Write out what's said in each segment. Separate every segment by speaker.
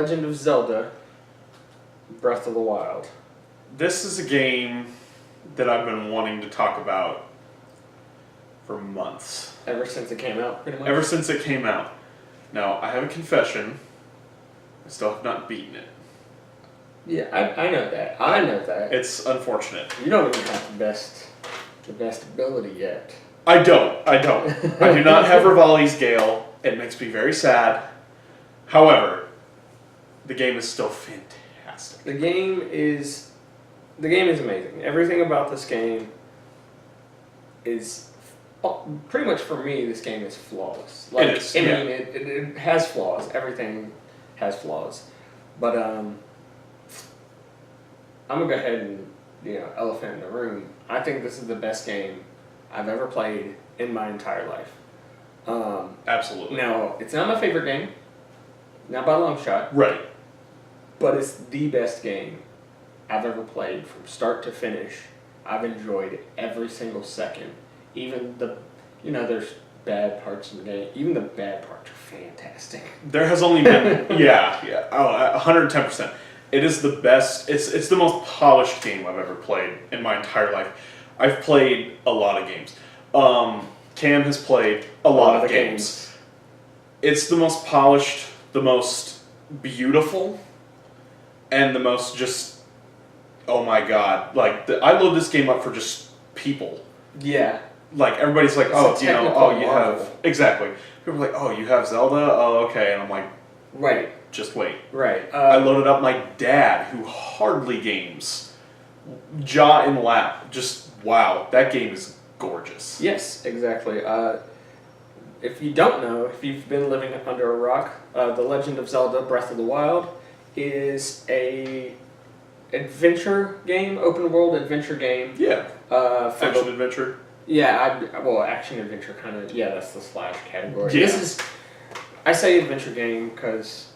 Speaker 1: Legend of Zelda Breath of the Wild.
Speaker 2: This is a game that I've been wanting to talk about for months.
Speaker 1: Ever since it came out, pretty much?
Speaker 2: Ever since it came out. Now, I have a confession. I still have not beaten it.
Speaker 1: Yeah, I know that. I know that.
Speaker 2: It's unfortunate.
Speaker 1: You don't even have the best ability yet.
Speaker 2: I don't. I do not have Rivali's Gale. It makes me very sad. However, the game is still fantastic.
Speaker 1: The game is amazing. Everything about this game is pretty much, for me, this game is flawless. Like,
Speaker 2: it is.
Speaker 1: I mean, it has flaws. Everything has flaws, but I'm gonna go ahead and elephant in the room. I think this is the best game I've ever played in my entire life.
Speaker 2: Absolutely.
Speaker 1: Now, it's not my favorite game, not by a long shot.
Speaker 2: Right.
Speaker 1: But it's the best game I've ever played from start to finish. I've enjoyed every single second. Even there's bad parts in the game. Even the bad parts are fantastic.
Speaker 2: There has only been, yeah. Oh, 110%. It is the best, it's the most polished game I've ever played in my entire life. I've played a lot of games. Cam has played a lot of games. It's the most polished, the most beautiful, and the most just, oh my god. Like, I load this game up for just people.
Speaker 1: Yeah.
Speaker 2: Like, everybody's like,
Speaker 1: it's
Speaker 2: you have... Exactly. People are like, oh, you have Zelda? Oh, okay. And I'm like...
Speaker 1: Right.
Speaker 2: Just wait.
Speaker 1: Right.
Speaker 2: I loaded up my dad, who hardly games. Jaw in lap. Just, wow. That game is gorgeous.
Speaker 1: Yes, exactly. If you don't know, if you've been living under a rock, The Legend of Zelda Breath of the Wild is a adventure game, open world adventure game.
Speaker 2: Yeah. Action adventure.
Speaker 1: Yeah, action adventure kind of. Yeah, that's the slash category.
Speaker 2: Yeah.
Speaker 1: I say adventure game because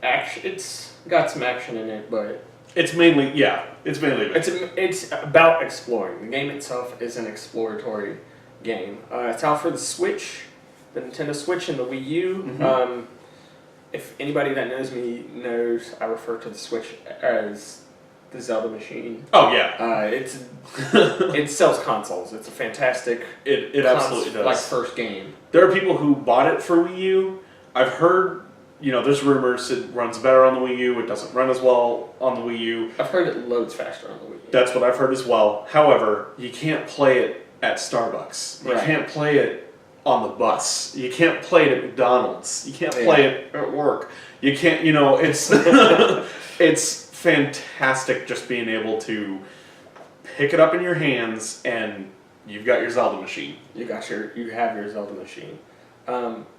Speaker 1: it's got some action in it, but
Speaker 2: it's mainly adventure.
Speaker 1: It's about exploring. The game itself is an exploratory game. It's out for the Switch, the Nintendo Switch, and the Wii U.
Speaker 2: Mm-hmm.
Speaker 1: If anybody that knows me knows, I refer to the Switch as the Zelda machine.
Speaker 2: Oh yeah.
Speaker 1: It sells consoles. It's a fantastic.
Speaker 2: It absolutely does.
Speaker 1: Like first game.
Speaker 2: There are people who bought it for Wii U. I've heard, there's rumors it runs better on the Wii U. It doesn't run as well on the Wii U.
Speaker 1: I've heard it loads faster on the Wii U.
Speaker 2: That's what I've heard as well. However, you can't play it at Starbucks. You can't play it on the bus. You can't play it at McDonald's. You can't play it at work. You can't, it's it's fantastic just being able to pick it up in your hands and you've got your Zelda machine. You
Speaker 1: have your Zelda machine.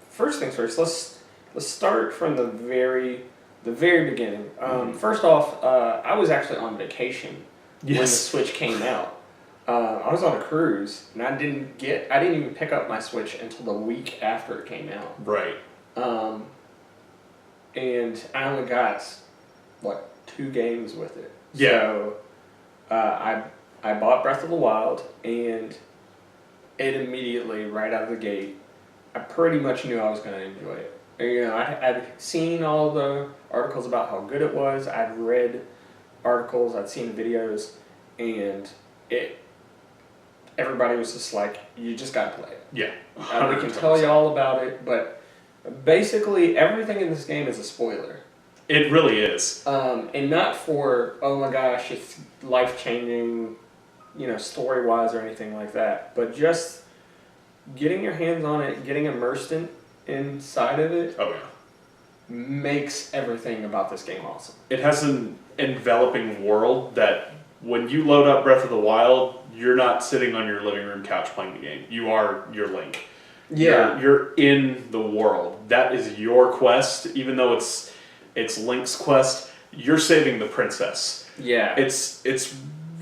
Speaker 1: First things first, let's start from the very beginning. First off, I was actually on vacation when the Switch came out. I was on a cruise, and I didn't even pick up my Switch until the week after it came out.
Speaker 2: Right.
Speaker 1: And I only got 2 games with it.
Speaker 2: Yeah.
Speaker 1: So I bought Breath of the Wild, and it immediately, right out of the gate, I pretty much knew I was going to enjoy it. I'd seen all the articles about how good it was. I'd read articles. I'd seen videos, and everybody was just like, you just got to play it.
Speaker 2: Yeah.
Speaker 1: We can tell you all about it, but basically everything in this game is a spoiler.
Speaker 2: It really is.
Speaker 1: And not for, oh my gosh, it's life-changing, story-wise or anything like that, but just getting your hands on it, getting immersed inside of it, makes everything about this game awesome.
Speaker 2: It has an enveloping world that when you load up Breath of the Wild, you're not sitting on your living room couch playing the game. You are your Link.
Speaker 1: Yeah.
Speaker 2: You're in the world. That is your quest, even though it's Link's quest. You're saving the princess.
Speaker 1: Yeah.
Speaker 2: It's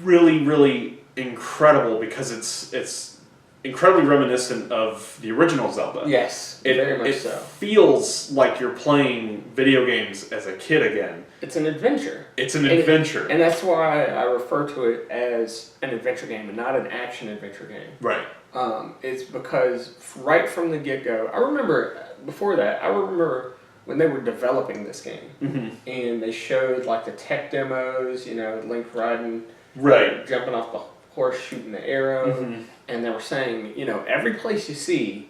Speaker 2: really, really incredible because it's incredibly reminiscent of the original Zelda.
Speaker 1: Yes, very much so.
Speaker 2: It feels like you're playing video games as a kid again.
Speaker 1: It's an adventure.
Speaker 2: It's an adventure.
Speaker 1: And that's why I refer to it as an adventure game and not an action adventure game.
Speaker 2: Right.
Speaker 1: It's because right from the get-go, I remember, before that, when they were developing this game,
Speaker 2: Mm-hmm.
Speaker 1: and they showed like the tech demos, Link riding,
Speaker 2: Right.
Speaker 1: jumping off the horse, shooting the arrow,
Speaker 2: Mm-hmm.
Speaker 1: and they were saying, every place you see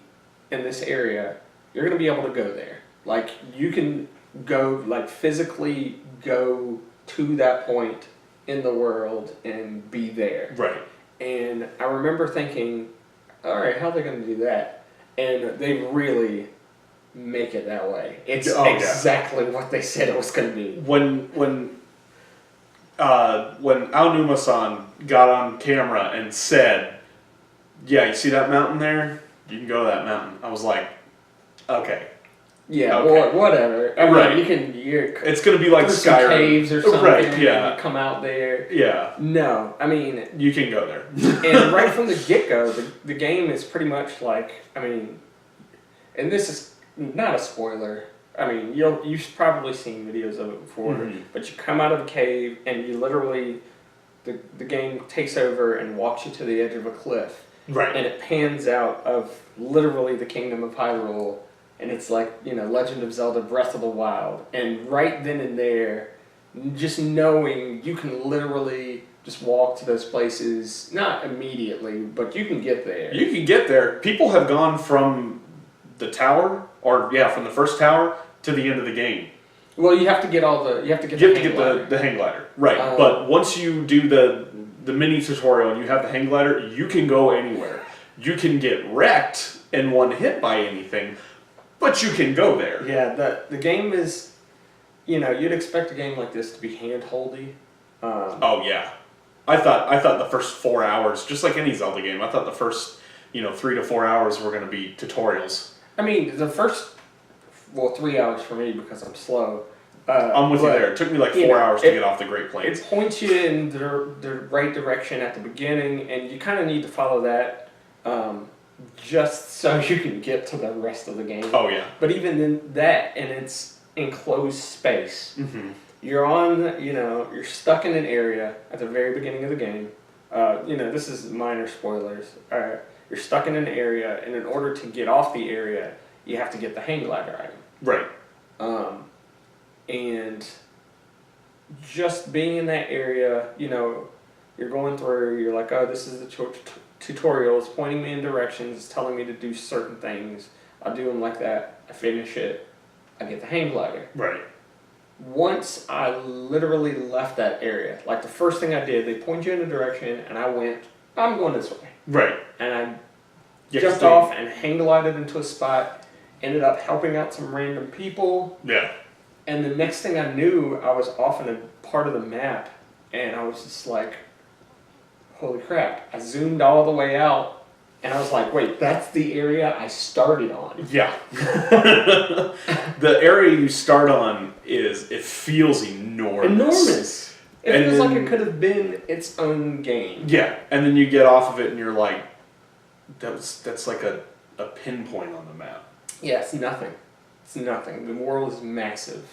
Speaker 1: in this area, you're going to be able to go there. Like, you can go, like, physically go to that point in the world and be there.
Speaker 2: Right.
Speaker 1: And I remember thinking, all right, how are they going to do that? And they really make it that way. It's exactly what they said it was going to be.
Speaker 2: When Aonuma-san got on camera and said, "Yeah, you see that mountain there? You can go to that mountain." I was like, "Okay."
Speaker 1: Yeah,
Speaker 2: Okay.
Speaker 1: or whatever. I mean,
Speaker 2: Right.
Speaker 1: It's
Speaker 2: going to be like
Speaker 1: some
Speaker 2: Skyrim.
Speaker 1: caves or something.
Speaker 2: Right, yeah.
Speaker 1: And you come out there.
Speaker 2: Yeah.
Speaker 1: No, I mean,
Speaker 2: You can go there.
Speaker 1: and right from the get-go, the game is pretty much like, and this is not a spoiler. I mean, you've probably seen videos of it before,
Speaker 2: Mhm.
Speaker 1: but you come out of a cave and you literally, the game takes over and walks you to the edge of a cliff,
Speaker 2: Right.
Speaker 1: and it pans out of literally the Kingdom of Hyrule, and it's like, Legend of Zelda Breath of the Wild, and right then and there, just knowing you can literally just walk to those places, not immediately, but you can get there.
Speaker 2: You can get there. People have gone from the tower, from the first tower to the end of the game.
Speaker 1: Well, you have to get the
Speaker 2: You have to get
Speaker 1: glider.
Speaker 2: the hang glider. Right. But once you do the mini tutorial and you have the hang glider, you can go anywhere. You can get wrecked in one hit by anything, but you can go there.
Speaker 1: Yeah, the game is, you'd expect a game like this to be hand-holdy.
Speaker 2: Oh yeah. I thought the first 4 hours, just like any Zelda game, I thought the first 3 to 4 hours were going to be tutorials.
Speaker 1: I mean, the first, 3 hours for me because I'm slow.
Speaker 2: I'm with you there. It took me like 4 hours to get off the Great Plains.
Speaker 1: It points you in the right direction at the beginning, and you kind of need to follow that just so you can get to the rest of the game.
Speaker 2: Oh yeah.
Speaker 1: But even in that, and it's enclosed space,
Speaker 2: Mm-hmm.
Speaker 1: you're you're stuck in an area at the very beginning of the game. This is minor spoilers. You're stuck in an area, and in order to get off the area, you have to get the hang glider item.
Speaker 2: Right.
Speaker 1: And just being in that area, you're going through, you're like, oh, this is the tutorial. It's pointing me in directions, it's telling me to do certain things. I'll do them like that. I finish it. I get the hang glider.
Speaker 2: Right.
Speaker 1: Once I literally left that area, like the first thing I did, they point you in a direction, and I went, I'm going this way.
Speaker 2: Right.
Speaker 1: And I jumped off and hang glided into a spot, ended up helping out some random people.
Speaker 2: Yeah.
Speaker 1: And the next thing I knew, I was off in a part of the map, and I was just like, holy crap. I zoomed all the way out, and I was like, wait, that's the area I started on.
Speaker 2: Yeah. The area you start on it feels enormous.
Speaker 1: Enormous. It
Speaker 2: And
Speaker 1: feels like
Speaker 2: then-
Speaker 1: it could have been its own game.
Speaker 2: Yeah. And then you get off of it and you're like, that's like a pinpoint on the map.
Speaker 1: Yeah, it's nothing. It's nothing. The world is massive.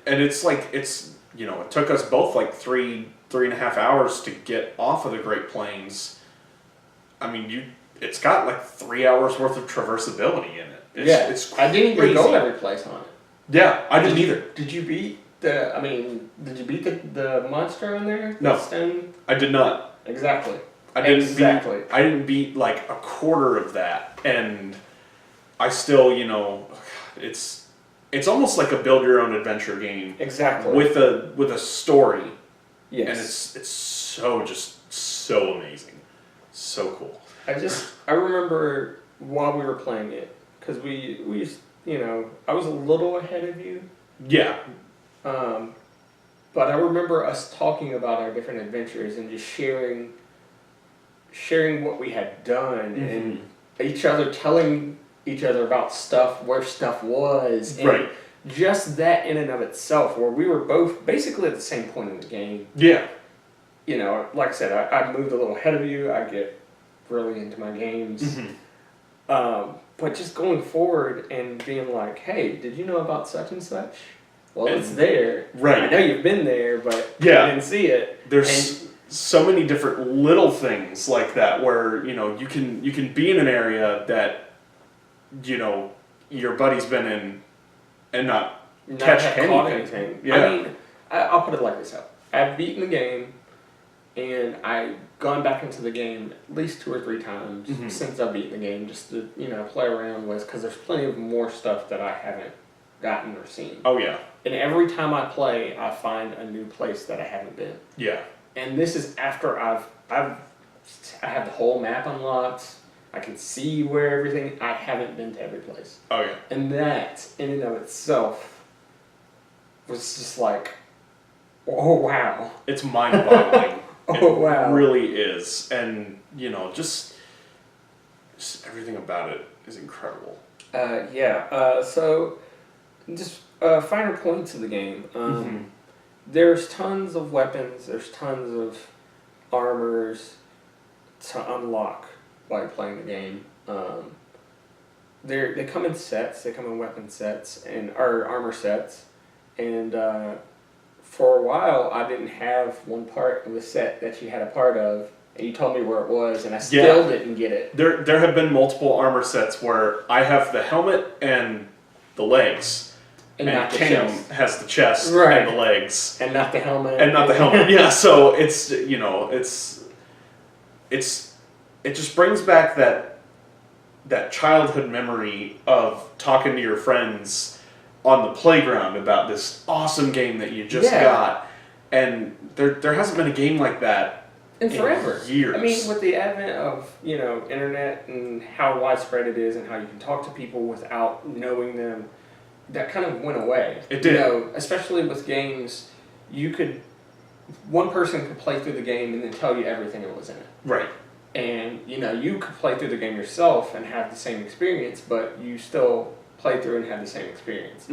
Speaker 2: And it's like, it took us both like 3.5 hours to get off of the Great Plains. I mean, it's got like 3 hours worth of traversability in it. It's crazy.
Speaker 1: I didn't even go every place on it.
Speaker 2: Yeah, I didn't either.
Speaker 1: Did you beat the monster in there?
Speaker 2: No.
Speaker 1: The stone?
Speaker 2: I did not.
Speaker 1: Exactly.
Speaker 2: I didn't
Speaker 1: Exactly.
Speaker 2: I didn't beat like a quarter of that, and I still, it's almost like a build your own adventure game
Speaker 1: Exactly.
Speaker 2: with a story,
Speaker 1: yes.
Speaker 2: and it's so amazing, so cool.
Speaker 1: I remember while we were playing it, because we I was a little ahead of you,
Speaker 2: Yeah,
Speaker 1: but I remember us talking about our different adventures and just sharing what we had done and each other telling each other about stuff, where stuff was, and
Speaker 2: right.
Speaker 1: just that in and of itself, where we were both basically at the same point in the game.
Speaker 2: Yeah,
Speaker 1: Like I said, I moved a little ahead of you. I get really into my games. But just going forward and being like, hey, did you know about such and such? Well, it's there.
Speaker 2: right.
Speaker 1: I know you've been there, but
Speaker 2: Yeah.
Speaker 1: you didn't see it.
Speaker 2: There's so many different little things like that where you can be in an area that your buddy's been in and not
Speaker 1: not
Speaker 2: catch
Speaker 1: have caught
Speaker 2: anything.
Speaker 1: anything.
Speaker 2: Yeah.
Speaker 1: I mean, I'll put it like this: I've beaten the game, and I've gone back into the game at least 2 or 3 times since I've beaten the game, just to play around with, because there's plenty of more stuff that I haven't gotten or seen.
Speaker 2: Oh yeah.
Speaker 1: And every time I play, I find a new place that I haven't been.
Speaker 2: Yeah.
Speaker 1: And this is after I have the whole map unlocked. I can see where everything. I haven't been to every place.
Speaker 2: Oh yeah.
Speaker 1: And that, in and of itself, was just like, oh wow.
Speaker 2: It's mind-boggling.
Speaker 1: Oh wow.
Speaker 2: It really is, and just everything about it is incredible.
Speaker 1: So, just finer points of the game. There's tons of weapons. There's tons of armors to unlock while playing the game. They come in sets. They come in weapon sets or armor sets, and for a while I didn't have one part of the set that you had a part of, and you told me where it was, and I still didn't get it.
Speaker 2: There have been multiple armor sets where I have the helmet and the legs. And
Speaker 1: not the
Speaker 2: Cam
Speaker 1: chest.
Speaker 2: has the chest
Speaker 1: Right.
Speaker 2: and the legs.
Speaker 1: And not the helmet.
Speaker 2: And not the helmet. Yeah, so it's it just brings back that childhood memory of talking to your friends on the playground about this awesome game that you just got. And there hasn't been a game like that
Speaker 1: in forever.
Speaker 2: Years.
Speaker 1: I mean, with the advent of, internet and how widespread it is and how you can talk to people without knowing them, that kind of went away.
Speaker 2: It did.
Speaker 1: Especially with games, one person could play through the game and then tell you everything that was in it.
Speaker 2: Right.
Speaker 1: And, you could play through the game yourself and have the same experience, but you still play through and have the same experience.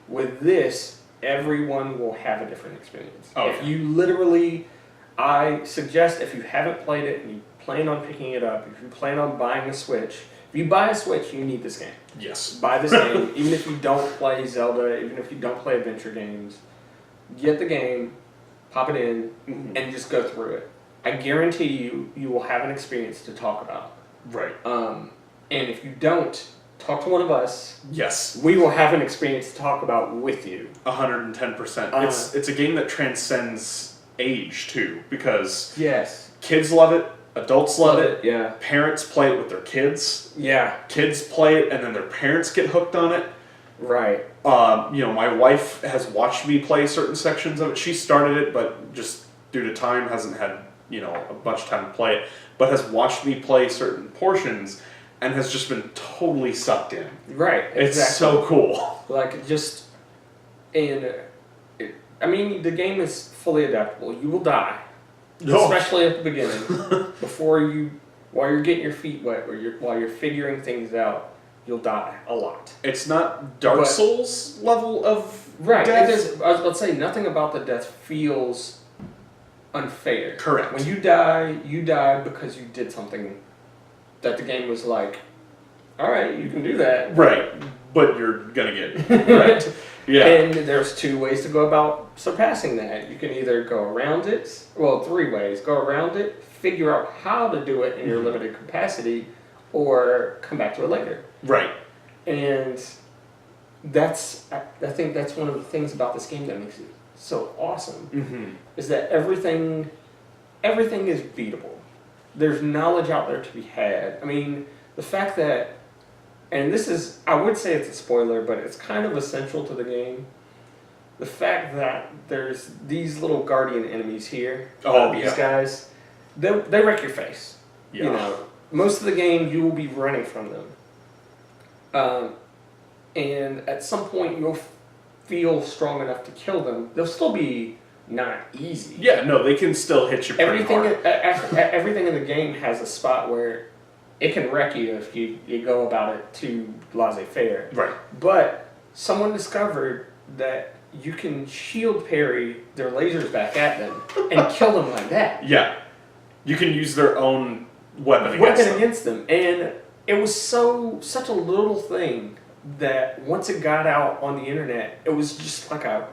Speaker 1: With this, everyone will have a different experience. I suggest if you haven't played it and you plan on picking it up, if you plan on buying a Switch, if you buy a Switch, you need this game.
Speaker 2: Yes.
Speaker 1: Buy this game, even if you don't play Zelda, even if you don't play adventure games, get the game, pop it in, and just go through it. I guarantee you will have an experience to talk about.
Speaker 2: Right.
Speaker 1: And if you don't, talk to one of us.
Speaker 2: Yes.
Speaker 1: We will have an experience to talk about with you.
Speaker 2: 110%. It's a game that transcends age too, because
Speaker 1: yes,
Speaker 2: kids love it, adults love it.
Speaker 1: Yeah.
Speaker 2: Parents play it with their kids.
Speaker 1: Yeah.
Speaker 2: Kids play it, and then their parents get hooked on it.
Speaker 1: Right.
Speaker 2: My wife has watched me play certain sections of it. She started it, but just due to time hasn't had a bunch of time to play it, but has watched me play certain portions and has just been totally sucked in.
Speaker 1: Right. Exactly.
Speaker 2: It's so cool.
Speaker 1: The game is fully adaptable. You will die,
Speaker 2: No.
Speaker 1: especially at the beginning, while you're getting your feet wet, or while you're figuring things out. You'll die a lot.
Speaker 2: It's not Dark Souls level of
Speaker 1: death.
Speaker 2: death.
Speaker 1: I was about to say, nothing about the death feels unfair.
Speaker 2: Correct.
Speaker 1: When you die because you did something that the game was like, all right, you can do that.
Speaker 2: Right, but you're gonna get right. Yeah.
Speaker 1: And there's 2 ways to go about surpassing that. You can either go around it, 3 ways. Go around it, figure out how to do it in your limited capacity, or come back to it later.
Speaker 2: Right.
Speaker 1: And I think that's one of the things about this game that makes it so awesome, is that everything is beatable. There's knowledge out there to be had. I mean, the fact that, and this is, I would say it's a spoiler, but it's kind of essential to the game. The fact that there's these little guardian enemies here, these guys, they wreck your face.
Speaker 2: Yeah.
Speaker 1: Most of the game you will be running from them. And at some point you'll feel strong enough to kill them. They'll still be not easy.
Speaker 2: Yeah, no, they can still hit you pretty hard.
Speaker 1: Everything in the game has a spot where it can wreck you if you go about it too laissez-faire.
Speaker 2: Right.
Speaker 1: But someone discovered that you can shield parry their lasers back at them and kill them like that.
Speaker 2: Yeah. You can use their own weapon
Speaker 1: against them. And it was such a little thing that once it got out on the internet, it was just like a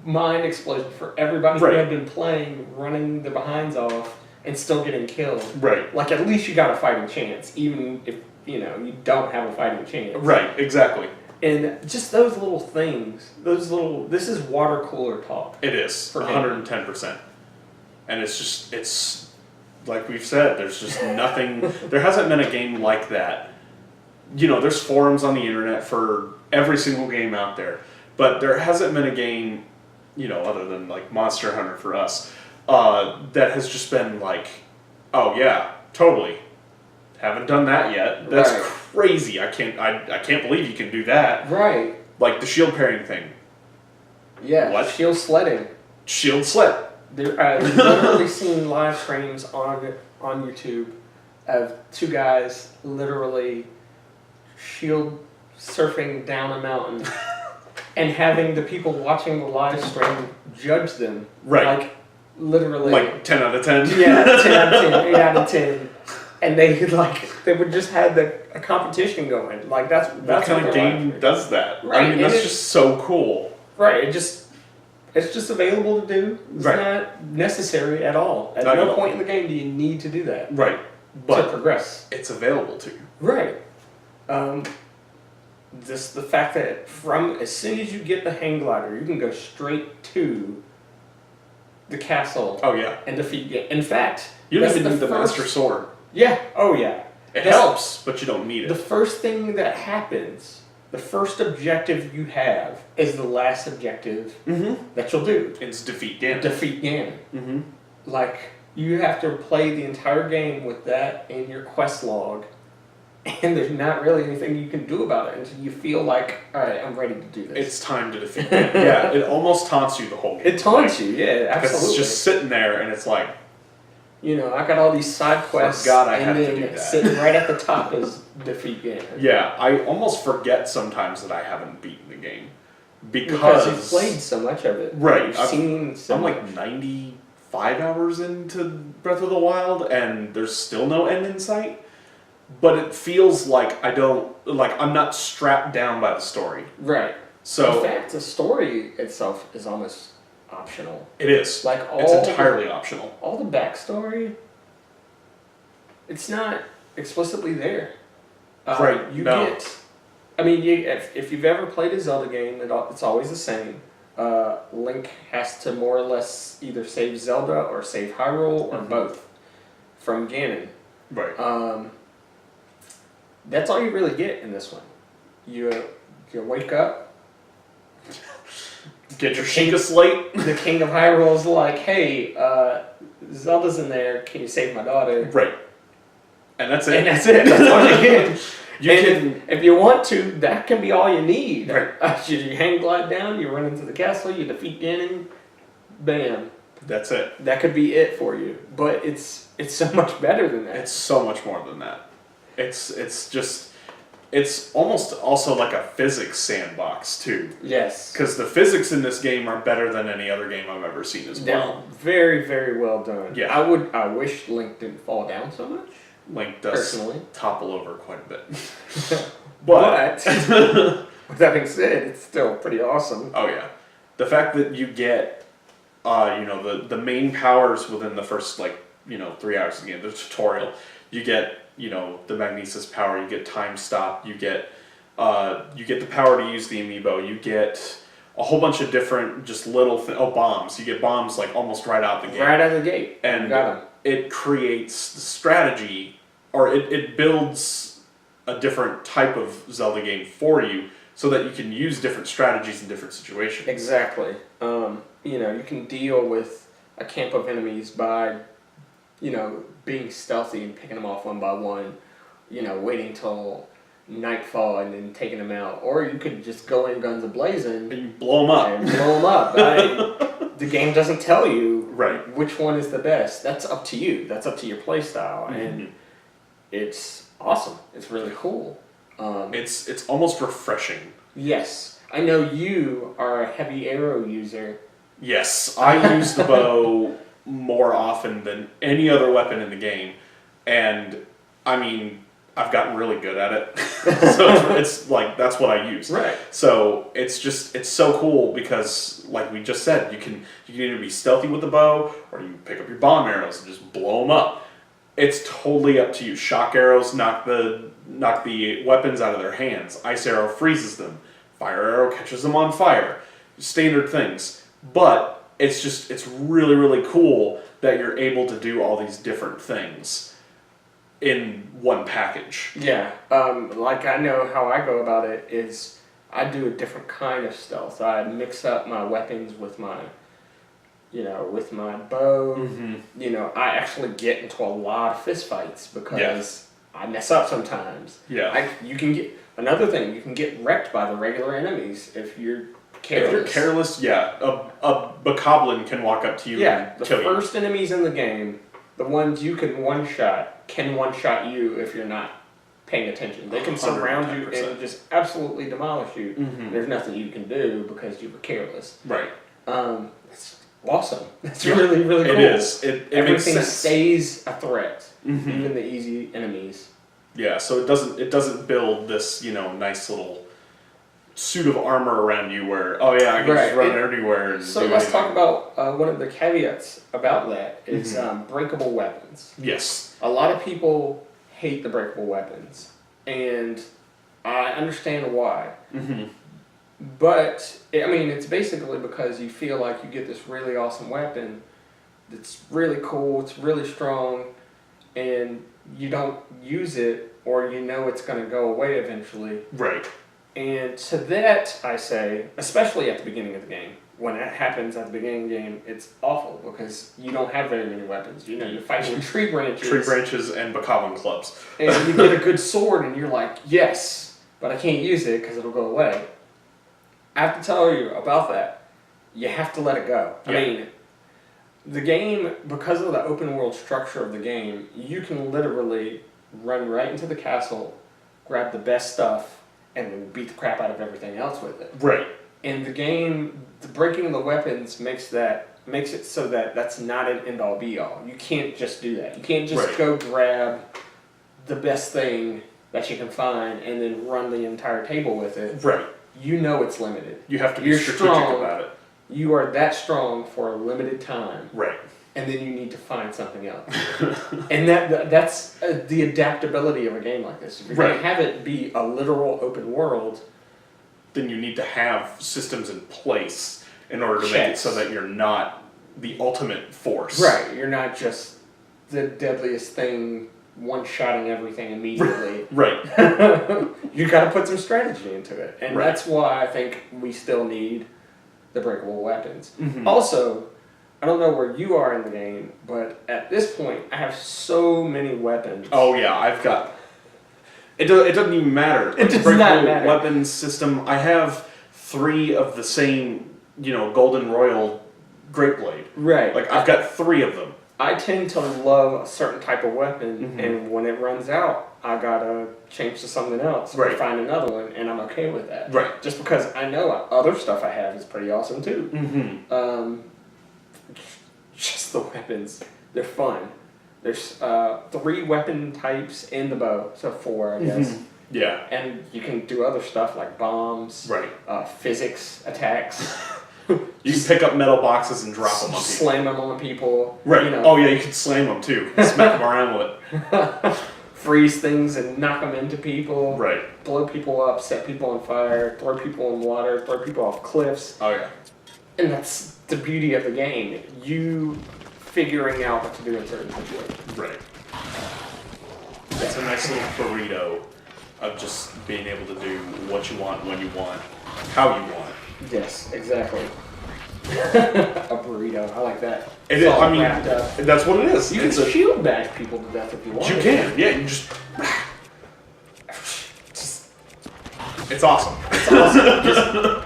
Speaker 1: mind explosion for everybody who had been playing, running their behinds off, and still getting killed.
Speaker 2: Right.
Speaker 1: Like, at least you got a fighting chance, even if, you don't have a fighting chance.
Speaker 2: Right, exactly.
Speaker 1: And just those little things, this is water cooler talk.
Speaker 2: It is,
Speaker 1: For
Speaker 2: 110%. And it's like we've said, there's just nothing, there hasn't been a game like that. You know, there's forums on the internet for every single game out there, but there hasn't been a game, you know, other than like Monster Hunter for us, that has just been like, oh yeah, totally. Haven't done that yet. That's
Speaker 1: Right.
Speaker 2: crazy. I can't believe you can do that.
Speaker 1: Right.
Speaker 2: Like the shield pairing thing.
Speaker 1: Yeah.
Speaker 2: What?
Speaker 1: Shield sledding.
Speaker 2: Shield sled.
Speaker 1: I've literally seen live streams on YouTube of two guys literally shield surfing down a mountain and having the people watching the live stream judge them.
Speaker 2: Right.
Speaker 1: Like, literally.
Speaker 2: Like 10 out of 10.
Speaker 1: Yeah, 10 out of 10, 8 out of 10. And they would just have a competition going. Like, that's
Speaker 2: What kind of game
Speaker 1: like.
Speaker 2: does that?
Speaker 1: Right,
Speaker 2: I mean,
Speaker 1: and
Speaker 2: that's just so cool.
Speaker 1: Right, it's just available to do. It's
Speaker 2: Right.
Speaker 1: not necessary at all. At
Speaker 2: Not at
Speaker 1: no
Speaker 2: all.
Speaker 1: point in the game do you need to do that
Speaker 2: Right.
Speaker 1: to
Speaker 2: But
Speaker 1: progress.
Speaker 2: it's available to you.
Speaker 1: Right. Just the fact that from as soon as you get the hang glider, you can go straight to the castle
Speaker 2: Oh yeah.
Speaker 1: and defeat it. In fact,
Speaker 2: You don't
Speaker 1: that's
Speaker 2: even need the
Speaker 1: first-
Speaker 2: Master Sword.
Speaker 1: Yeah. Oh yeah.
Speaker 2: It
Speaker 1: That's-
Speaker 2: helps, but you don't need
Speaker 1: The
Speaker 2: it.
Speaker 1: first thing that happens, the first objective you have, is the last objective
Speaker 2: Mm-hmm.
Speaker 1: that you'll do.
Speaker 2: It's defeat Ganon.
Speaker 1: Defeat Ganon.
Speaker 2: Mm-hmm.
Speaker 1: Like, you have to play the entire game with that in your quest log, and there's not really anything you can do about it until you feel like, alright, I'm ready to do this.
Speaker 2: It's time to defeat Ganon. Yeah, it almost taunts you the whole game.
Speaker 1: It taunts you, yeah,
Speaker 2: Because
Speaker 1: absolutely.
Speaker 2: it's just sitting there and it's like,
Speaker 1: You know, I got all these side quests,
Speaker 2: Forgot I
Speaker 1: and
Speaker 2: had to
Speaker 1: then
Speaker 2: do that.
Speaker 1: sitting right at the top is defeat Ganon.
Speaker 2: yeah, I almost forget sometimes that I haven't beaten the game.
Speaker 1: Because you've played so much of it.
Speaker 2: Right,
Speaker 1: You've
Speaker 2: I've-
Speaker 1: seen so
Speaker 2: I'm
Speaker 1: much.
Speaker 2: like 95 hours into Breath of the Wild and there's still no end in sight. But it feels like I'm not strapped down by the story.
Speaker 1: Right.
Speaker 2: So
Speaker 1: In fact, the story itself is almost optional.
Speaker 2: it is.
Speaker 1: Like
Speaker 2: It's entirely optional.
Speaker 1: all the backstory, it's not explicitly there.
Speaker 2: Right,
Speaker 1: You
Speaker 2: no.
Speaker 1: get. I mean, if you've ever played a Zelda game, it's always the same. Link has to more or less either save Zelda or save Hyrule or
Speaker 2: Mhm.
Speaker 1: both from Ganon.
Speaker 2: Right.
Speaker 1: That's all you really get in this one. You wake up.
Speaker 2: Get your Sheikah slate.
Speaker 1: The King of Hyrule's like, hey, Zelda's in there. Can you save my daughter?
Speaker 2: Right. And that's it.
Speaker 1: And that's it. That's all you get.
Speaker 2: You
Speaker 1: and
Speaker 2: can-
Speaker 1: if you want to, that can be all you need.
Speaker 2: Right.
Speaker 1: You hang glide down, you run into the castle, you defeat Ganon, bam.
Speaker 2: That's it.
Speaker 1: That could be it for you. But it's so much better than that.
Speaker 2: It's so much more than that. It's almost also like a physics sandbox too.
Speaker 1: Yes.
Speaker 2: Because the physics in this game are better than any other game I've ever seen as
Speaker 1: They're
Speaker 2: well.
Speaker 1: very, very well done.
Speaker 2: Yeah.
Speaker 1: I wish Link didn't fall down so much.
Speaker 2: Link does
Speaker 1: Personally.
Speaker 2: topple over quite a bit.
Speaker 1: But with that being said, it's still pretty awesome.
Speaker 2: Oh yeah, the fact that you get, the main powers within the first 3 hours of the game, the tutorial, you get the magnesis power, you get time stop, you get the power to use the amiibo, you get a whole bunch of different just little bombs. You get bombs like almost right out the gate.
Speaker 1: Right out of the gate.
Speaker 2: And
Speaker 1: Got 'em.
Speaker 2: it creates the strategy, or it builds a different type of Zelda game for you so that you can use different strategies in different situations.
Speaker 1: Exactly. You can deal with a camp of enemies by, being stealthy and picking them off one by one, waiting till nightfall and then taking them out. Or you could just go in guns a-blazing
Speaker 2: And you blow them up.
Speaker 1: and blow them up. The game doesn't tell you
Speaker 2: Right.
Speaker 1: which one is the best. That's up to you. That's up to your play style. And it's awesome. It's really cool.
Speaker 2: It's almost refreshing.
Speaker 1: Yes. I know you are a heavy arrow user.
Speaker 2: Yes, I use the bow more often than any other weapon in the game, and I mean, I've gotten really good at it. So it's like that's what I use.
Speaker 1: Right.
Speaker 2: So it's so cool because, like we just said, you can either be stealthy with the bow or you can pick up your bomb arrows and just blow them up. it's totally up to you. Shock arrows knock the weapons out of their hands. Ice arrow freezes them. Fire arrow catches them on fire. Standard things. But it's really, really cool that you're able to do all these different things in one package.
Speaker 1: Yeah. Like I know how I go about it is I do a different kind of stealth. I mix up my weapons with my bow.
Speaker 2: Mm-hmm.
Speaker 1: I actually get into a lot of fist fights because I mess up sometimes.
Speaker 2: Yeah.
Speaker 1: You can get wrecked by the regular enemies if you're careless.
Speaker 2: If you're careless, a bokoblin can walk up to you and kill you.
Speaker 1: The first enemies in the game, the ones you can one-shot, can one-shot you if you're not paying attention. They can surround 110%. You and just absolutely demolish you.
Speaker 2: Mm-hmm.
Speaker 1: There's nothing you can do because you were careless.
Speaker 2: Right.
Speaker 1: It's awesome. It's really, really cool.
Speaker 2: It is. Everything
Speaker 1: makes sense. Stays a threat,
Speaker 2: mm-hmm.
Speaker 1: even the easy enemies.
Speaker 2: Yeah, so it doesn't build this, nice little suit of armor around you where, I can just run everywhere and
Speaker 1: so
Speaker 2: do
Speaker 1: let's
Speaker 2: anything.
Speaker 1: talk about one of the caveats about that is
Speaker 2: mm-hmm.
Speaker 1: breakable weapons.
Speaker 2: Yes.
Speaker 1: A lot of people hate the breakable weapons, and I understand why.
Speaker 2: Mm-hmm.
Speaker 1: But, it's basically because you feel like you get this really awesome weapon that's really cool, it's really strong, and you don't use it, or it's going to go away eventually.
Speaker 2: Right.
Speaker 1: And to that, I say, especially at the beginning of the game, when that happens at the beginning of the game, it's awful because you don't have very many weapons. You're fighting with tree branches.
Speaker 2: Tree branches and bokoblin clubs.
Speaker 1: And you get a good sword, and you're like, yes, but I can't use it because it'll go away. I have to tell you about that. You have to let it go.
Speaker 2: Yeah.
Speaker 1: The game, because of the open world structure of the game, you can literally run right into the castle, grab the best stuff, and then beat the crap out of everything else with it.
Speaker 2: Right.
Speaker 1: And the game, the breaking the weapons makes it so that that's not an end all be all. You can't just do that. You can't just go grab the best thing that you can find and then run the entire table with it.
Speaker 2: Right.
Speaker 1: It's limited.
Speaker 2: You have to be strategic about it.
Speaker 1: You are that strong for a limited time.
Speaker 2: Right.
Speaker 1: And then you need to find something else. And that's the adaptability of a game like this. If you're going to have it be a literal open world,
Speaker 2: then you need to have systems in place in order to make it so that you're not the ultimate force.
Speaker 1: Right. You're not just the deadliest thing one-shotting everything immediately.
Speaker 2: Right.
Speaker 1: You got to put some strategy into it. And that's why I think we still need the breakable weapons.
Speaker 2: Mm-hmm.
Speaker 1: Also, I don't know where you are in the game, but at this point, I have so many weapons.
Speaker 2: Oh yeah, I've got... It doesn't even matter.
Speaker 1: It does not matter.
Speaker 2: Weapons system, I have 3 of the same, Golden Royal Great Blade.
Speaker 1: Right.
Speaker 2: Like, I've got 3 of them.
Speaker 1: I tend to love a certain type of weapon, and when it runs out, I gotta change to something else or find another one, and I'm okay with that.
Speaker 2: Right.
Speaker 1: Just because I know other stuff I have is pretty awesome too.
Speaker 2: Mm-hmm.
Speaker 1: Just the weapons, they're fun. There's 3 weapon types in the bow, so 4, I guess.
Speaker 2: Mm-hmm. Yeah.
Speaker 1: And you can do other stuff like bombs, physics attacks.
Speaker 2: You can pick up metal boxes and drop them on people.
Speaker 1: Slam them on people.
Speaker 2: Right. Oh yeah, you can slam them too. Smack them around with it.
Speaker 1: Freeze things and knock them into people.
Speaker 2: Right.
Speaker 1: Blow people up, set people on fire, throw people in water, throw people off cliffs.
Speaker 2: Oh yeah.
Speaker 1: And that's the beauty of the game. You figuring out what to do in certain situations.
Speaker 2: Right. It's a nice little burrito of just being able to do what you want, when you want, how you want.
Speaker 1: Yes, exactly. A burrito, I like that.
Speaker 2: It is, I mean, that's what it is.
Speaker 1: You can shield bash people to death if you want.
Speaker 2: You can, yeah. You just it's awesome.
Speaker 1: It's awesome.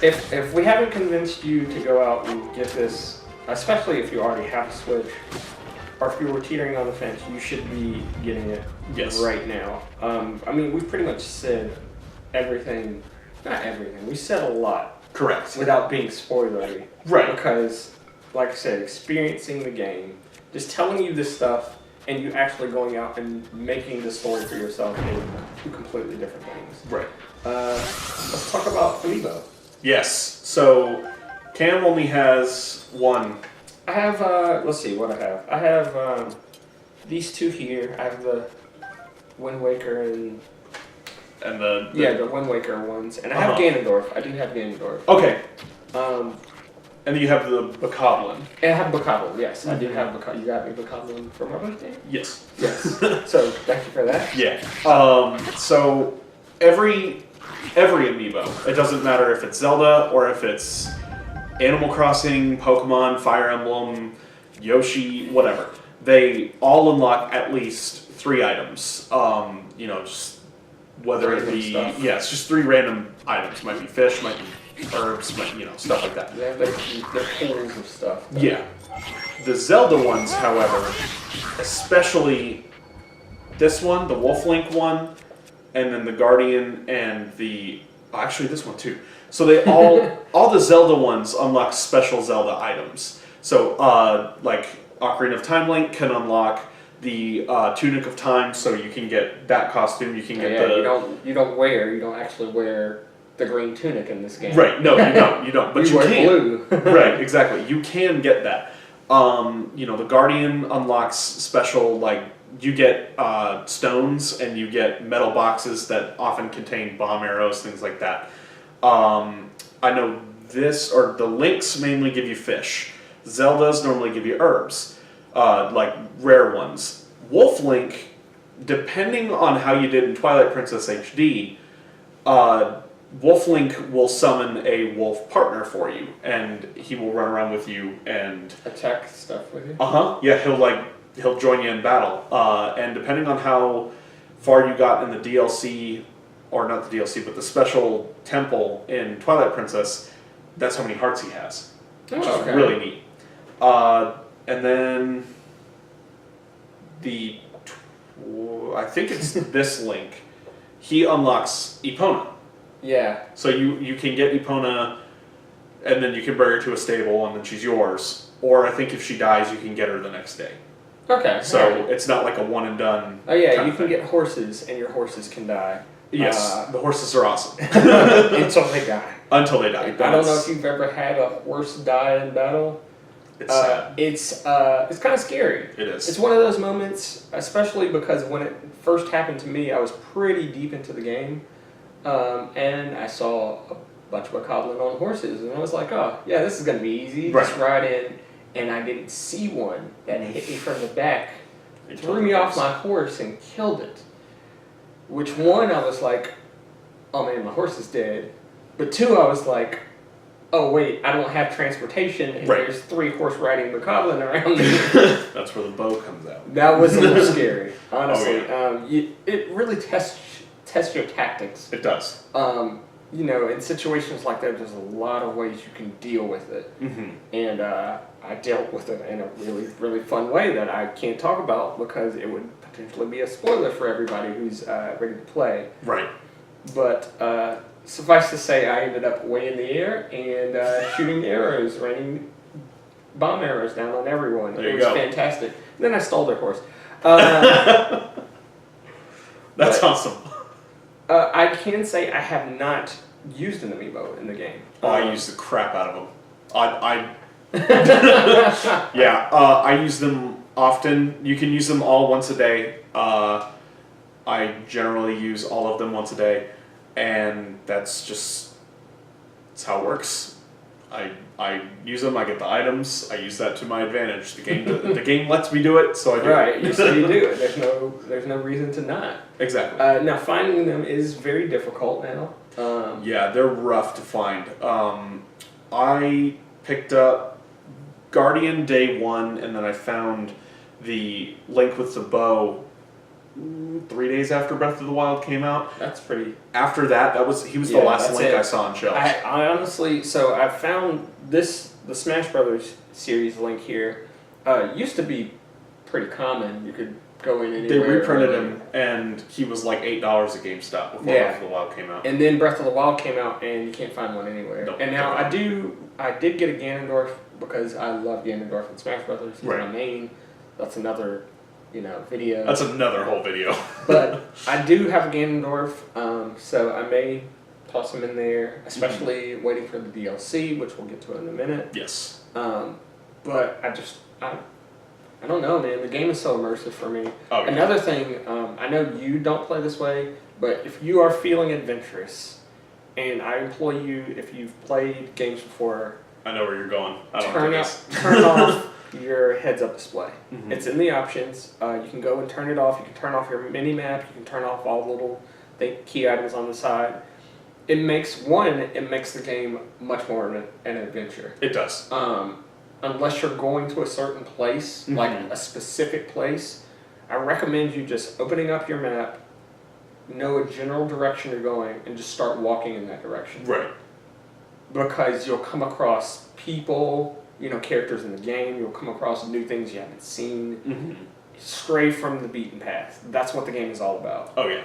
Speaker 1: If we haven't convinced you to go out and get this, especially if you already have a Switch, or if you were teetering on the fence, you should be getting it right now. We've pretty much said everything. Not everything. We said a lot.
Speaker 2: Correct.
Speaker 1: Without being spoilery.
Speaker 2: Right.
Speaker 1: Because, like I said, experiencing the game, just telling you this stuff, and you actually going out and making the story for yourself is 2 completely different things.
Speaker 2: Right.
Speaker 1: Let's talk about Amiibo.
Speaker 2: Yes. So, Cam only has 1.
Speaker 1: I have, let's see what I have. I have these two here. I have the Wind Waker and the Wind Waker ones, and I have Ganondorf. I do have Ganondorf.
Speaker 2: Okay.
Speaker 1: Um,
Speaker 2: and then you have the Bokoblin.
Speaker 1: And I have Bokoblin. Yes, I do have Bokoblin. You got me Bokoblin for my birthday.
Speaker 2: Yes.
Speaker 1: Yes. So thank you for that.
Speaker 2: Yeah. So every amiibo, it doesn't matter if it's Zelda or if it's Animal Crossing, Pokemon, Fire Emblem, Yoshi, whatever. They all unlock at least 3 items. Just whether it be it's just 3 random items. Might be fish, might be herbs, stuff like that.
Speaker 1: Yeah, they're pools of stuff. Though.
Speaker 2: Yeah. The Zelda ones, however, especially this one, the Wolf Link one, and then the Guardian and actually this one too. So they all the Zelda ones unlock special Zelda items. So like Ocarina of Time Link can unlock the Tunic of Time, so you can get that costume. You can get
Speaker 1: you don't actually wear the green tunic in this game.
Speaker 2: Right? No, you don't. But you
Speaker 1: wear
Speaker 2: can.
Speaker 1: Blue.
Speaker 2: Right? Exactly. You can get that. The Guardian unlocks special you get stones and you get metal boxes that often contain bomb arrows, things like that. I know the Links mainly give you fish. Zeldas normally give you herbs, like rare ones. Wolf Link, depending on how you did in Twilight Princess HD, Wolf Link will summon a wolf partner for you, and he will run around with you and
Speaker 1: attack stuff with you.
Speaker 2: Yeah, he'll join you in battle. And depending on how far you got in the DLC, or not the DLC, but the special temple in Twilight Princess, that's how many hearts he has, which is really neat. And then I think it's this Link, he unlocks Epona.
Speaker 1: Yeah.
Speaker 2: So you can get Epona, and then you can bring her to a stable, and then she's yours. Or I think if she dies, you can get her the next day.
Speaker 1: Okay.
Speaker 2: So it's not like a one and done.
Speaker 1: Oh yeah, you can get horses, and your horses can die.
Speaker 2: Yes, the horses are awesome.
Speaker 1: Until they die.
Speaker 2: Until they die.
Speaker 1: I don't know if you've ever had a horse die in battle.
Speaker 2: It's sad.
Speaker 1: It's kind of scary.
Speaker 2: It is.
Speaker 1: It's one of those moments, especially because when it first happened to me, I was pretty deep into the game, and I saw a bunch of Bokoblin on horses, and I was like, oh yeah, this is gonna be easy.
Speaker 2: Right.
Speaker 1: Just ride in, and I didn't see one that hit me from the back, threw me off my horse, and killed it. Which one, I was like, oh man, my horse is dead. But 2, I was like, oh wait, I don't have transportation, and there's 3 horse riding Bokoblin around me.
Speaker 2: That's where the bow comes out.
Speaker 1: That was a little scary, honestly.
Speaker 2: Oh, yeah.
Speaker 1: It really tests your tactics.
Speaker 2: It does.
Speaker 1: In situations like that, there's a lot of ways you can deal with it.
Speaker 2: Mm-hmm.
Speaker 1: And I dealt with it in a really, really fun way that I can't talk about because it would potentially be a spoiler for everybody who's ready to play.
Speaker 2: Right.
Speaker 1: But suffice to say, I ended up way in the air and shooting arrows, raining bomb arrows down on everyone.
Speaker 2: There
Speaker 1: it
Speaker 2: you
Speaker 1: was
Speaker 2: go.
Speaker 1: fantastic. And then I stole their horse.
Speaker 2: That's awesome.
Speaker 1: I can say I have not used an amiibo in the game.
Speaker 2: I use the crap out of them. I use them often. You can use them all once a day. I generally use all of them once a day, and that's how it works. I use them. I get the items. I use that to my advantage. The game lets me do it, so I do.
Speaker 1: Right, you say you do it. There's no reason to not.
Speaker 2: Exactly.
Speaker 1: Now finding them is very difficult now.
Speaker 2: Yeah, they're rough to find. I picked up Guardian day 1, and then I found the Link with the bow 3 days after Breath of the Wild came out.
Speaker 1: That's pretty.
Speaker 2: After that, he was the last Link I saw on shelves.
Speaker 1: I honestly, so I found the Smash Brothers series Link here. Used to be pretty common. You could go in anywhere.
Speaker 2: They reprinted him, and he was like $8 at GameStop before Breath of the Wild came out.
Speaker 1: And then Breath of the Wild came out, and you can't find one anywhere.
Speaker 2: Nope,
Speaker 1: and now I did get a Ganondorf because I love Ganondorf in Smash Brothers. He's my main. That's another, video.
Speaker 2: That's another whole video.
Speaker 1: But I do have a Ganondorf, so I may toss him in there, especially waiting for the DLC, which we'll get to in a minute.
Speaker 2: Yes.
Speaker 1: But I don't know, man. The game is so immersive for me.
Speaker 2: Oh, yeah.
Speaker 1: Another thing, I know you don't play this way, but if you are feeling adventurous, and I implore you, if you've played games before,
Speaker 2: I know where you're going. I don't do this.
Speaker 1: turn off your heads-up display.
Speaker 2: Mhm.
Speaker 1: It's in the options. You can go and turn it off. You can turn off your mini map. You can turn off all the little key items on the side. It makes the game much more an adventure.
Speaker 2: It does.
Speaker 1: Unless you're going to a certain place, like a specific place, I recommend you just opening up your map, know a general direction you're going, and just start walking in that direction.
Speaker 2: Right.
Speaker 1: Because you'll come across people, characters in the game, you'll come across new things you haven't seen, stray from the beaten path. That's what the game is all about.
Speaker 2: Oh, yeah.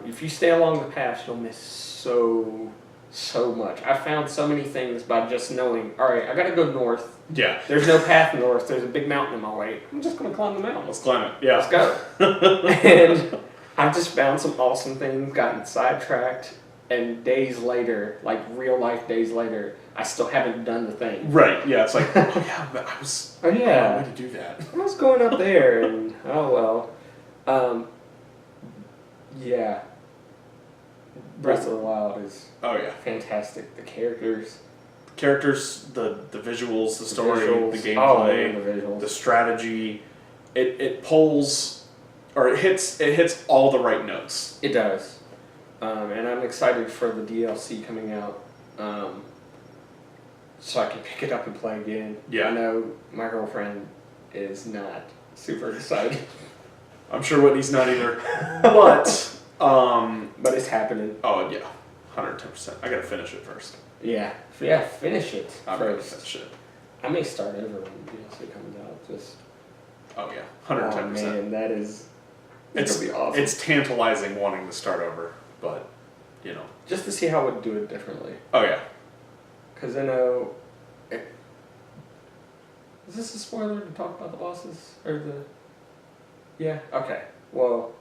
Speaker 1: If you stay along the path, you'll miss so much. I found so many things by just knowing, all right, I gotta go north.
Speaker 2: Yeah.
Speaker 1: There's no path north. There's a big mountain in my way. I'm just gonna climb the mountain.
Speaker 2: Let's climb it. Yeah.
Speaker 1: Let's go. And I've just found some awesome things, gotten sidetracked, and days later, like real life days later, I still haven't done the thing.
Speaker 2: Right. Yeah. It's like, oh yeah, but I was.
Speaker 1: Oh yeah.
Speaker 2: I wanted to do that.
Speaker 1: I was going up there, and oh well. Yeah. Breath of the Wild is
Speaker 2: Oh yeah.
Speaker 1: fantastic. The characters.
Speaker 2: The visuals, the story,
Speaker 1: visuals.
Speaker 2: the gameplay,
Speaker 1: the visuals.
Speaker 2: the strategy. It pulls, or it hits all the right notes.
Speaker 1: It does. And I'm excited for the DLC coming out, so I can pick it up and play again.
Speaker 2: Yeah.
Speaker 1: I know my girlfriend is not super excited.
Speaker 2: I'm sure Whitney's not either, but
Speaker 1: But it's happening.
Speaker 2: oh yeah, 110%. I gotta finish it first.
Speaker 1: Yeah, finish it
Speaker 2: I'm gonna
Speaker 1: first.
Speaker 2: finish it.
Speaker 1: I may start over when the DLC comes out. Just
Speaker 2: Oh yeah,
Speaker 1: oh
Speaker 2: 110%.
Speaker 1: man, that is.
Speaker 2: It's
Speaker 1: It'll be awesome.
Speaker 2: It's tantalizing wanting to start over, but
Speaker 1: Just to see how it would do it differently.
Speaker 2: Oh yeah.
Speaker 1: Because I know. Is this a spoiler to talk about the bosses or the? Yeah. Okay. Well,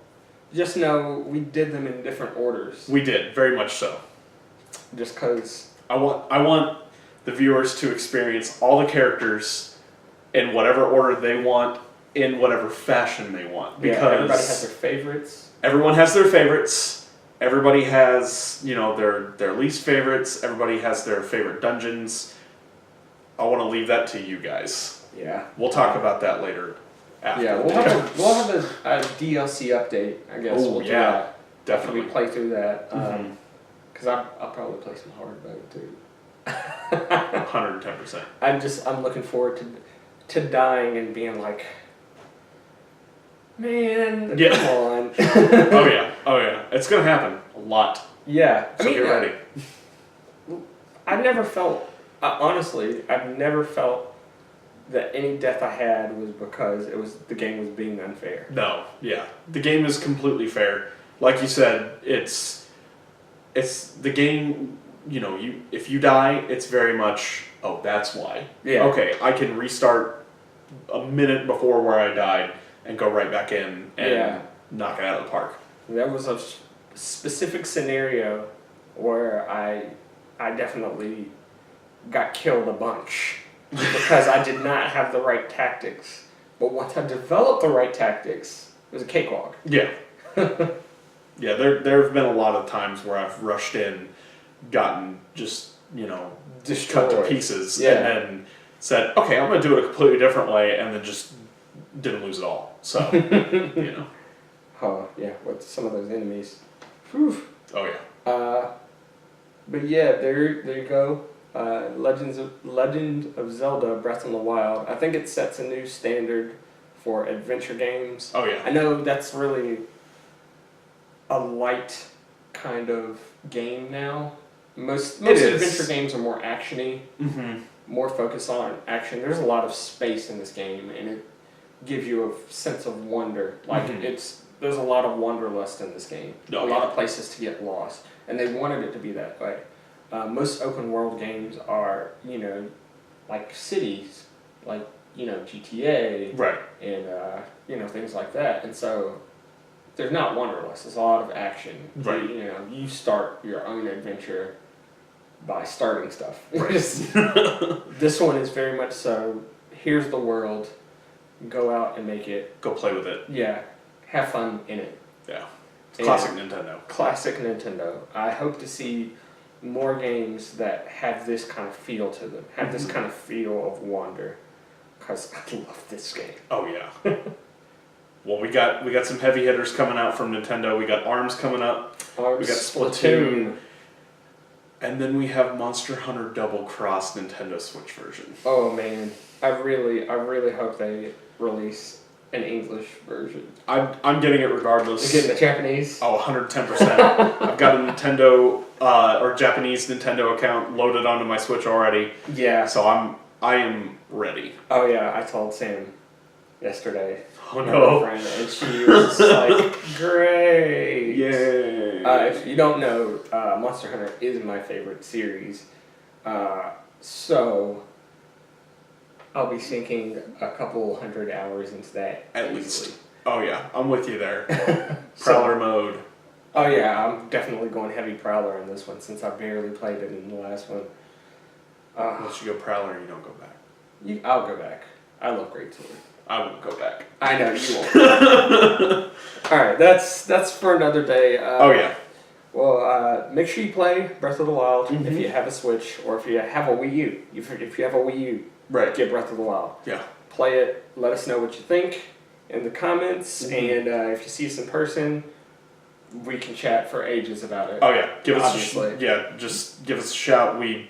Speaker 1: just know we did them in different orders.
Speaker 2: We did, very much so.
Speaker 1: Just because.
Speaker 2: I want the viewers to experience all the characters in whatever order they want, in whatever fashion they want. Because
Speaker 1: everybody has their favorites.
Speaker 2: Everyone has their favorites. Everybody has, their least favorites. Everybody has their favorite dungeons. I want to leave that to you guys.
Speaker 1: Yeah.
Speaker 2: We'll talk about that later. After
Speaker 1: Yeah,
Speaker 2: the
Speaker 1: we'll
Speaker 2: video.
Speaker 1: have a DLC update, I guess.
Speaker 2: Oh,
Speaker 1: We'll do
Speaker 2: yeah,
Speaker 1: that.
Speaker 2: definitely.
Speaker 1: We play through that.
Speaker 2: Mhm.
Speaker 1: Because I'll probably play some hard mode too.
Speaker 2: 110%.
Speaker 1: I'm looking forward to dying and being like, man,
Speaker 2: Yeah.
Speaker 1: come on.
Speaker 2: Oh yeah. It's gonna happen a lot.
Speaker 1: Yeah.
Speaker 2: So get ready.
Speaker 1: I've never felt, honestly, I've never felt that any death I had was because the game was being unfair.
Speaker 2: No, yeah. The game is completely fair. Like you said, it's the game, if you die, it's very much, oh, that's why.
Speaker 1: Yeah.
Speaker 2: Okay, I can restart a minute before where I died and go right back in and knock it out of the park.
Speaker 1: There was a specific scenario where I definitely got killed a bunch because I did not have the right tactics. But once I developed the right tactics, it was a cakewalk.
Speaker 2: Yeah. Yeah, there have been a lot of times where I've rushed in, gotten just, cut to pieces, and then said, okay, I'm going to do it a completely different way, and then just didn't lose it all. So,
Speaker 1: Oh, yeah, with some of those enemies. Whew.
Speaker 2: Oh, yeah.
Speaker 1: But yeah, there you go. Legend of Zelda Breath of the Wild. I think it sets a new standard for adventure games.
Speaker 2: Oh, yeah.
Speaker 1: I know that's really a light kind of game now. Most adventure games are more actiony, more focused on action. There's a lot of space in this game, and it gives you a sense of wonder. Like there's a lot of wanderlust in this game.
Speaker 2: Oh,
Speaker 1: a lot of places to get lost, and they wanted it to be that way. Most open world games are, like cities, like GTA,
Speaker 2: Right.
Speaker 1: and things like that. And so there's not wanderlust. There's a lot of action.
Speaker 2: Right.
Speaker 1: You start your own adventure by starting stuff.
Speaker 2: Right.
Speaker 1: This one is very much so. Here's the world. go out and make it.
Speaker 2: Go play with it.
Speaker 1: Yeah, have fun in it.
Speaker 2: Yeah. Classic Nintendo.
Speaker 1: Classic Nintendo. I hope to see more games that have this kind of feel to them, have this kind of feel of wonder, because I love this game.
Speaker 2: Oh yeah. Well, we got some heavy hitters coming out from Nintendo. We got ARMS coming up.
Speaker 1: ARMS,
Speaker 2: we got Splatoon. And then we have Monster Hunter Double Cross Nintendo Switch version.
Speaker 1: Oh man, I really hope they release an English version.
Speaker 2: I'm getting it regardless.
Speaker 1: You're getting the Japanese?
Speaker 2: Oh, 110%. I've got a Nintendo or Japanese Nintendo account loaded onto my Switch already.
Speaker 1: Yeah.
Speaker 2: So I am ready.
Speaker 1: Oh yeah, I told Sam yesterday.
Speaker 2: Oh no.
Speaker 1: Friend, and she was like, "Great,
Speaker 2: yay!"
Speaker 1: If you don't know, Monster Hunter is my favorite series, so I'll be sinking a couple hundred hours into that
Speaker 2: At
Speaker 1: easily.
Speaker 2: least. Oh yeah, I'm with you there. Prowler mode.
Speaker 1: Oh yeah, I'm definitely going heavy Prowler in this one since I barely played it in the last one.
Speaker 2: Once you go Prowler, you don't go back.
Speaker 1: I'll go back. I love Greatsword.
Speaker 2: I won't go back.
Speaker 1: I know you won't. All right, that's for another day.
Speaker 2: Oh yeah.
Speaker 1: Well, make sure you play Breath of the Wild
Speaker 2: Mm-hmm.
Speaker 1: if you have a Switch or if you have a Wii U. If you have a Wii U,
Speaker 2: Right.
Speaker 1: get Breath of the Wild.
Speaker 2: Yeah.
Speaker 1: Play it. Let us know what you think in the comments,
Speaker 2: Mm-hmm.
Speaker 1: and if you see us in person, we can chat for ages about it.
Speaker 2: Oh yeah. Give us
Speaker 1: Obviously.
Speaker 2: just give us a shout. We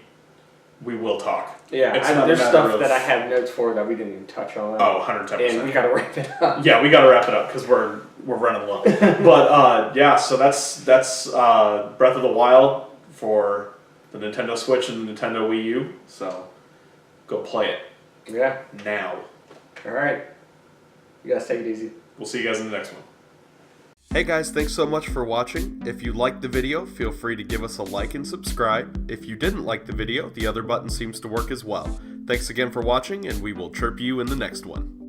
Speaker 2: will talk.
Speaker 1: Yeah,
Speaker 2: It's not a
Speaker 1: there's
Speaker 2: matter
Speaker 1: stuff
Speaker 2: of-
Speaker 1: that I have notes for that we didn't even touch on.
Speaker 2: Oh, 110%.
Speaker 1: And we got to wrap it up.
Speaker 2: Yeah, we got to wrap it up because we're running low. But yeah, so that's Breath of the Wild for the Nintendo Switch and the Nintendo Wii U. So go play it
Speaker 1: Yeah.
Speaker 2: now.
Speaker 1: All right. You guys take it easy.
Speaker 2: We'll see you guys in the next one.
Speaker 3: Hey guys, thanks so much for watching. If you liked the video, feel free to give us a like and subscribe. If you didn't like the video, the other button seems to work as well. Thanks again for watching, and we will chirp you in the next one.